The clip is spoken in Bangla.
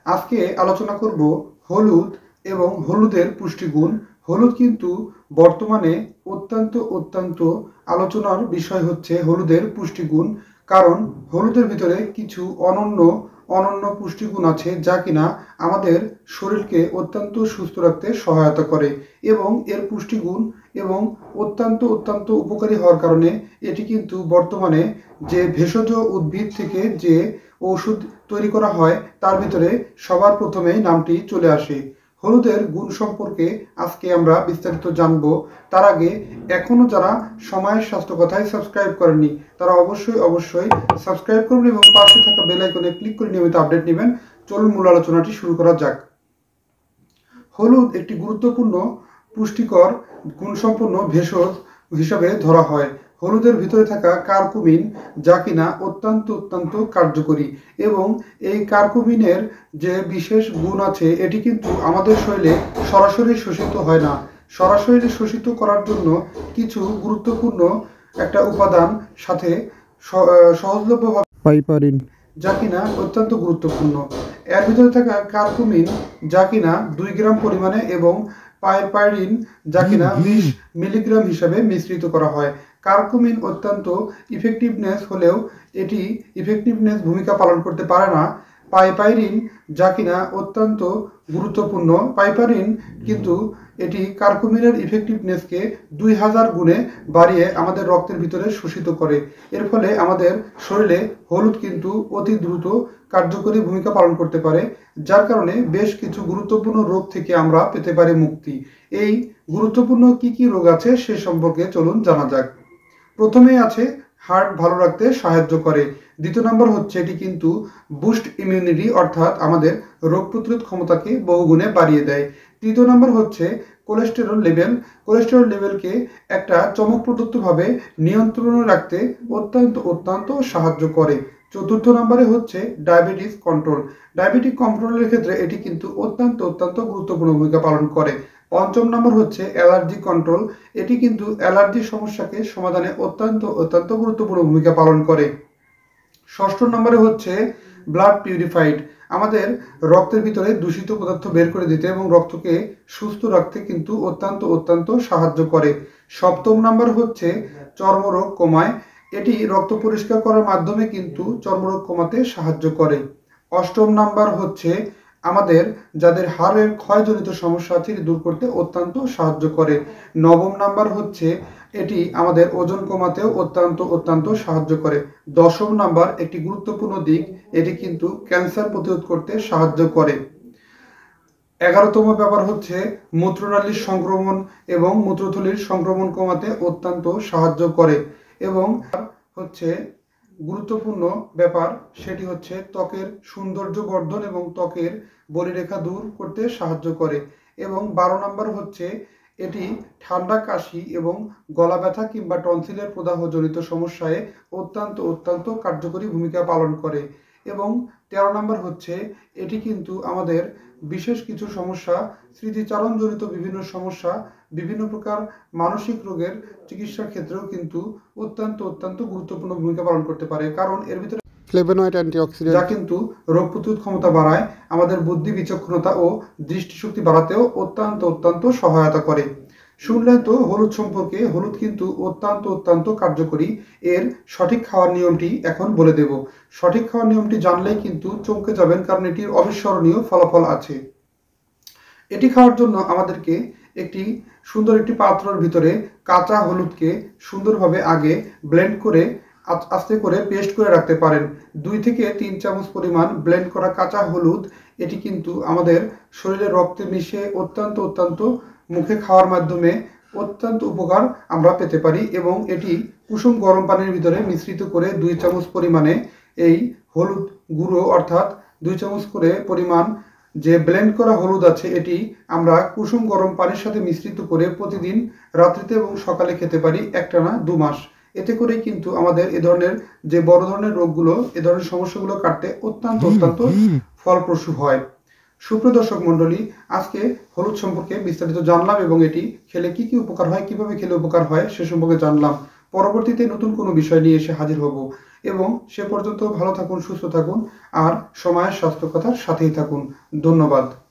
আজকে আলোচনা করব হলুদ এবং হলুদের পুষ্টিগুণ। হলুদ কিন্তু বর্তমানে অত্যন্ত আলোচনার বিষয় হচ্ছে হলুদের পুষ্টিগুণ। কারণ হলুদের ভিতরে কিছু অনন্য পুষ্টিগুণ আছে যা কিনা আমাদের শরীরকে অত্যন্ত সুস্থ রাখতে সহায়তা করে এবং এর পুষ্টিগুণ এবং অত্যন্ত উপকারী হওয়ার কারণে এটি কিন্তু বর্তমানে যে ভেষজ উদ্ভিদ থেকে যে ওষুধ তৈরি করা হয় তার ভিতরে সবার প্রথমেই নামটি চলে আসে। হলুদের গুণ সম্পর্কে আজকে আমরা বিস্তারিত জানব। তার আগে এখনো যারা সময়ের স্বাস্থ্য কথায় সাবস্ক্রাইব করেননি তারা অবশ্যই সাবস্ক্রাইব করবেন এবং পাশে থাকা বেল আইকনে ক্লিক করে নিয়মিত আপডেট নেবেন। চলুন মূল আলোচনাটি শুরু করা যাক। হলুদ একটি গুরুত্বপূর্ণ পুষ্টিকর গুণসম্পন্ন ভেষজ হিসাবে ধরা হয়। হলুদের ভিতরে থাকা কার্কুমিন যা কিনা অত্যন্ত কার্যকরী এবং এই কার্কুমিনের যে বিশেষ গুণ আছে এটি কিন্তু আমাদের শরীরে সরাসরি শোষিত হয় না। সরাসরি শোষিত করার জন্য কিছু গুরুত্বপূর্ণ একটা উপাদান সাথে সহজলভ্যভাবে পাইপারিন যা কিনা অত্যন্ত গুরুত্বপূর্ণ। এর ভিতরে থাকা কার্কুমিন যা কিনা 2 গ্রাম পরিমাণে এবং পাইপারিন যা কিনা 20 মিলিগ্রাম হিসাবে মিশ্রিত করা হয়। কার্কুমিন অত্যন্ত ইফেক্টিভনেস হলেও এটি ইফেক্টিভনেস ভূমিকা পালন করতে পারে না। পাইপারিন যা কিনা অত্যন্ত গুরুত্বপূর্ণ। পাইপারিন কিন্তু এটি কার্কুমিনের ইফেক্টিভনেসকে 2000 গুণে বাড়িয়ে আমাদের রক্তের ভিতরে শোষিত করে। এর ফলে আমাদের শরীরে হলুদ কিন্তু অতি দ্রুত কার্যকরী ভূমিকা পালন করতে পারে, যার কারণে বেশ কিছু গুরুত্বপূর্ণ রোগ থেকে আমরা পেতে পারি মুক্তি। এই গুরুত্বপূর্ণ কি রোগ আছে সে সম্পর্কে চলুন জানা যাক। প্রথমে আছে হার্ট ভালো রাখতে সাহায্য করে। দ্বিতীয় নম্বর হচ্ছে এটি কিন্তু বুস্ট ইমিউনিটি অর্থাৎ আমাদের রোগ প্রতিরোধ ক্ষমতাকে বহুগুণে বাড়িয়ে দেয়। তৃতীয় নম্বর হচ্ছে কোলেস্টেরল লেভেলকে একটা চমকপ্রদত্তভাবে নিয়ন্ত্রণে রাখতে অত্যন্ত সাহায্য করে। চতুর্থ নম্বরে হচ্ছে ডায়াবেটিক কন্ট্রোলের ক্ষেত্রে এটি কিন্তু অত্যন্ত গুরুত্বপূর্ণ ভূমিকা পালন করে। পঞ্চম নম্বর হচ্ছে অ্যালার্জি কন্ট্রোল। এটি কিন্তু অ্যালার্জির সমস্যাকে সমাধানে অত্যন্ত গুরুত্বপূর্ণ ভূমিকা পালন করে। ষষ্ঠ নম্বরে হচ্ছে ব্লাড পিউরিফাইড, আমাদের রক্তের ভিতরে দূষিত পদার্থ বের করে দিতে এবং রক্তকে সুস্থ রাখতে কিন্তু অত্যন্ত সাহায্য করে। সপ্তম নম্বর হচ্ছে চর্মরোগ কমায়, এটি রক্ত পরিষ্কার করার মাধ্যমে কিন্তু চর্মরোগ কমাতে সাহায্য করে। অষ্টম নাম্বার হচ্ছে আমাদের যাদের হাড়ের ক্ষয়জনিত সমস্যা আছে দূর করতে অত্যন্ত সাহায্য করে। নবম নাম্বার হচ্ছে এটি আমাদের ওজন কমাতেও অত্যন্ত সাহায্য করে। দশম নাম্বার একটি গুরুত্বপূর্ণ দিক, এটি কিন্তু ক্যান্সার প্রতিরোধ করতে সাহায্য করে। 11তম ব্যাপার হচ্ছে মূত্রনালীর সংক্রমণ এবং মূত্রথলির সংক্রমণ কমাতে অত্যন্ত সাহায্য করে। এবং হচ্ছে গুরুত্বপূর্ণ ব্যাপার সেটি হচ্ছে ত্বকের সৌন্দর্য বর্ধন এবং ত্বকের বলিরেখা দূর করতে সাহায্য করে। এবং 12 নম্বর হচ্ছে এটি ঠান্ডা কাশি এবং গলা ব্যথা কিংবা টনসিলের প্রদাহজনিত সমস্যায় অত্যন্ত কার্যকরী ভূমিকা পালন করে। এবং 13 নম্বর হচ্ছে এটি কিন্তু আমাদের বিশেষ কিছু সমস্যা, স্মৃতিচারণজনিত বিভিন্ন সমস্যা, বিভিন্ন প্রকার মানসিক রোগের চিকিৎসার ক্ষেত্রেও কিন্তু অত্যন্ত গুরুত্বপূর্ণ ভূমিকা পালন করতে পারে। কারণ এর ভিতরে ফ্লেভোনয়েড অ্যান্টিঅক্সিডেন্ট যা কিন্তু রোগ প্রতিরোধ ক্ষমতা বাড়ায়, আমাদের বুদ্ধি বিচক্ষণতা ও দৃষ্টিশক্তি বাড়াতেও অত্যন্ত সহায়তা করে। শুনলেন তো হলুদ সম্পর্কে। হলুদ কিন্তু অত্যন্ত কার্যকরী। এর সঠিক খাওয়ার নিয়মটি এখন বলে দেব। সঠিক খাওয়ার নিয়মটি জানলেই কিন্তু চমকে যাবেন, কারণ এটির অবিস্মরণীয় ফলাফল আছে। এটি খাওয়ার জন্য আমাদেরকে সুন্দর একটি পাত্রের ভিতরে কাঁচা হলুদকে সুন্দরভাবে আগে ব্লেন্ড করে আস্তে করে পেস্ট করে রাখতে পারেন। 2 থেকে 3 চামচ পরিমাণ ব্লেন্ড করা কাঁচা হলুদ, এটি কিন্তু আমাদের শরীরের রক্তে মিশে অত্যন্ত মুখে খাওয়ার মাধ্যমে অত্যন্ত উপকার আমরা পেতে পারি। এবং এটি কুসুম গরম পানির ভিতরে মিশ্রিত করে 2 চামচ পরিমাণে এই হলুদ গুঁড়ো অর্থাৎ 2 চামচ করে পরিমাণ যে ব্লেন্ড করা হলুদ আছে এটি আমরা কুসুম গরম পানির সাথে মিশ্রিত করে প্রতিদিন রাত্রিতে এবং সকালে খেতে পারি একটানা 2 মাস। এতে করে কিন্তু আমাদের এ ধরনের যে বড় ধরনের রোগগুলো, এ ধরনের সমস্যাগুলো কাটতে অত্যন্ত ফলপ্রসূ হয়। সুপ্রিয় দর্শক মণ্ডলী, আজকে হলুদ সম্পর্কে বিস্তারিত জানলাম এবং এটি খেলে কি উপকার হয়, কিভাবে খেলে উপকার হয় সে সম্পর্কে জানলাম। পরবর্তীতে নতুন কোনো বিষয় নিয়ে এসে হাজির হব। এবং সে পর্যন্ত ভালো থাকুন, সুস্থ থাকুন আর সময়ের স্বাস্থ্য কথার সাথেই থাকুন। ধন্যবাদ।